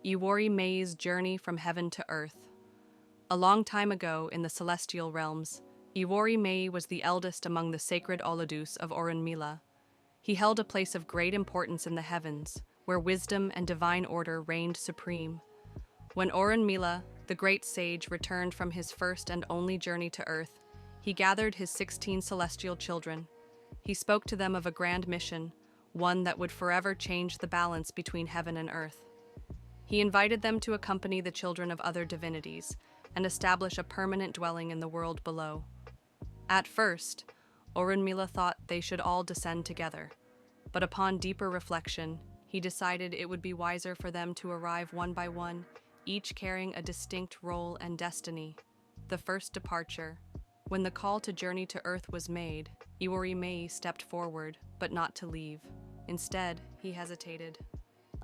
Iwory Meyi's journey from heaven to earth. A long time ago in the celestial realms, Iwory Meyi was the eldest among the sacred Olodus of Orunmila. He held a place of great importance in the heavens, where wisdom and divine order reigned supreme. When Orunmila, the great sage, returned from his first and only journey to earth, he gathered his 16 celestial children. He spoke to them of a grand mission, one that would forever change the balance between heaven and earth. He invited them to accompany the children of other divinities and establish a permanent dwelling in the world below. At first, Orunmila thought they should all descend together, but upon deeper reflection, he decided it would be wiser for them to arrive one by one, each carrying a distinct role and destiny. The first departure. When the call to journey to earth was made, Iwory Meyi stepped forward, but not to leave. Instead, he hesitated.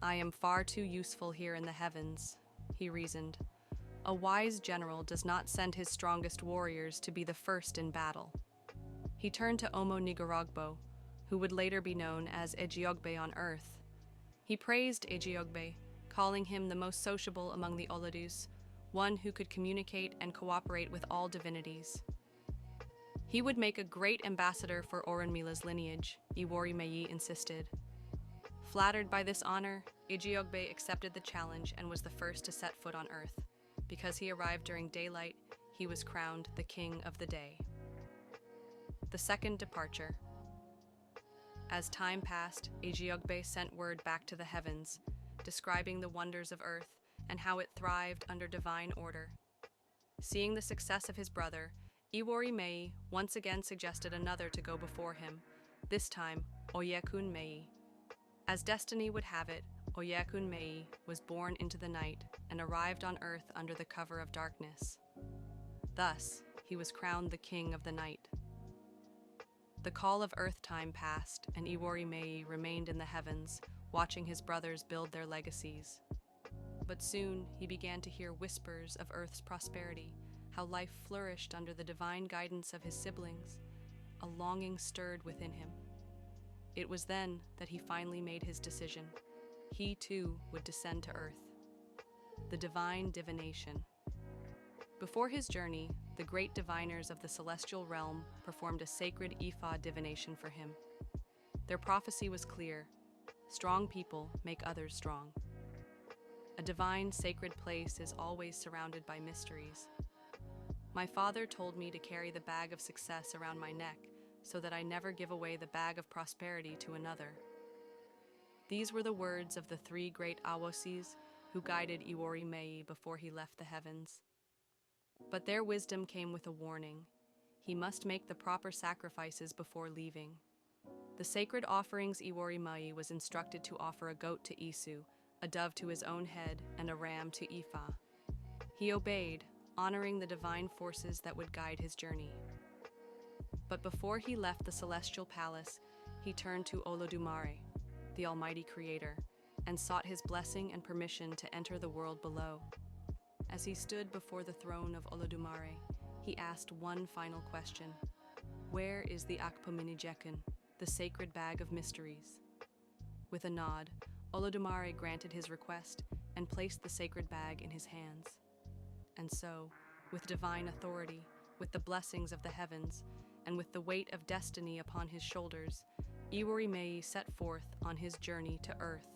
"I am far too useful here in the heavens," he reasoned. "A wise general does not send his strongest warriors to be the first in battle." He turned to Akpominijekun, who would later be known as Ejiogbe on earth. He praised Ejiogbe, calling him the most sociable among the Olodus, one who could communicate and cooperate with all divinities. He would make a great ambassador for Orunmila's lineage, Iwory Meyi insisted. Flattered by this honor, Ejiogbe accepted the challenge and was the first to set foot on earth. Because he arrived during daylight, he was crowned the king of the day. The second departure. As time passed, Ejiogbe sent word back to the heavens, describing the wonders of earth and how it thrived under divine order. Seeing the success of his brother, Iwory Meyi once again suggested another to go before him, this time Oyekun Meyi. As destiny would have it, Oyekun Meyi was born into the night and arrived on earth under the cover of darkness. Thus, he was crowned the king of the night. The call of earth time passed, and Iwory Meyi remained in the heavens, watching his brothers build their legacies. But soon he began to hear whispers of earth's prosperity, how life flourished under the divine guidance of his siblings. A longing stirred within him. It was then that he finally made his decision. He too would descend to earth. The divine divination. Before his journey, the great diviners of the celestial realm performed a sacred Ifa divination for him. Their prophecy was clear: strong people make others strong. A divine sacred place is always surrounded by mysteries. My father told me to carry the bag of success around my neck so that I never give away the bag of prosperity to another. These were the words of the three great awosis who guided Iwory Meyi before he left the heavens. But their wisdom came with a warning. He must make the proper sacrifices before leaving. The sacred offerings Iwory Meyi was instructed to offer a goat to Isu, a dove to his own head, and a ram to Ifa. He obeyed, honoring the divine forces that would guide his journey. But before he left the celestial palace, he turned to Olodumare, the Almighty Creator, and sought his blessing and permission to enter the world below. As he stood before the throne of Olodumare, he asked one final question: where is the Akpominijekun, the sacred bag of mysteries? With a nod, Olodumare granted his request and placed the sacred bag in his hands. And so, with divine authority, with the blessings of the heavens, and with the weight of destiny upon his shoulders, Iwory Meyi set forth on his journey to earth.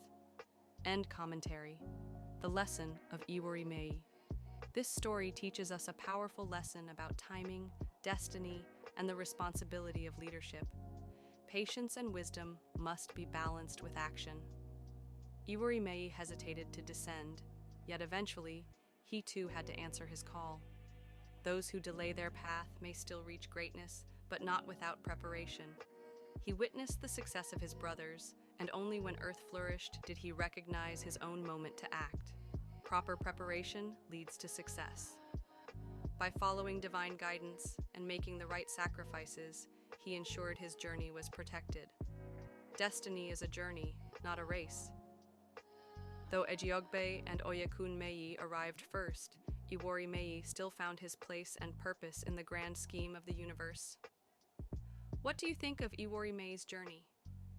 End commentary. The lesson of Iwory Meyi. This story teaches us a powerful lesson about timing, destiny, and the responsibility of leadership. Patience and wisdom must be balanced with action. Iwory Meyi hesitated to descend, yet eventually, he too had to answer his call. Those who delay their path may still reach greatness, but not without preparation. He witnessed the success of his brothers, and only when earth flourished did he recognize his own moment to act. Proper preparation leads to success. By following divine guidance and making the right sacrifices, he ensured his journey was protected. Destiny is a journey, not a race. Though Ejiogbe and Oyekun Meyi arrived first, Iwory Meyi still found his place and purpose in the grand scheme of the universe. What do you think of Iwory Meyi's journey?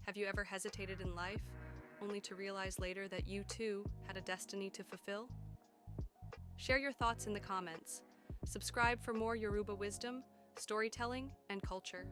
Have you ever hesitated in life? only to realize later that you too had a destiny to fulfill? Share your thoughts in the comments. Subscribe for more Yoruba wisdom, storytelling, and culture.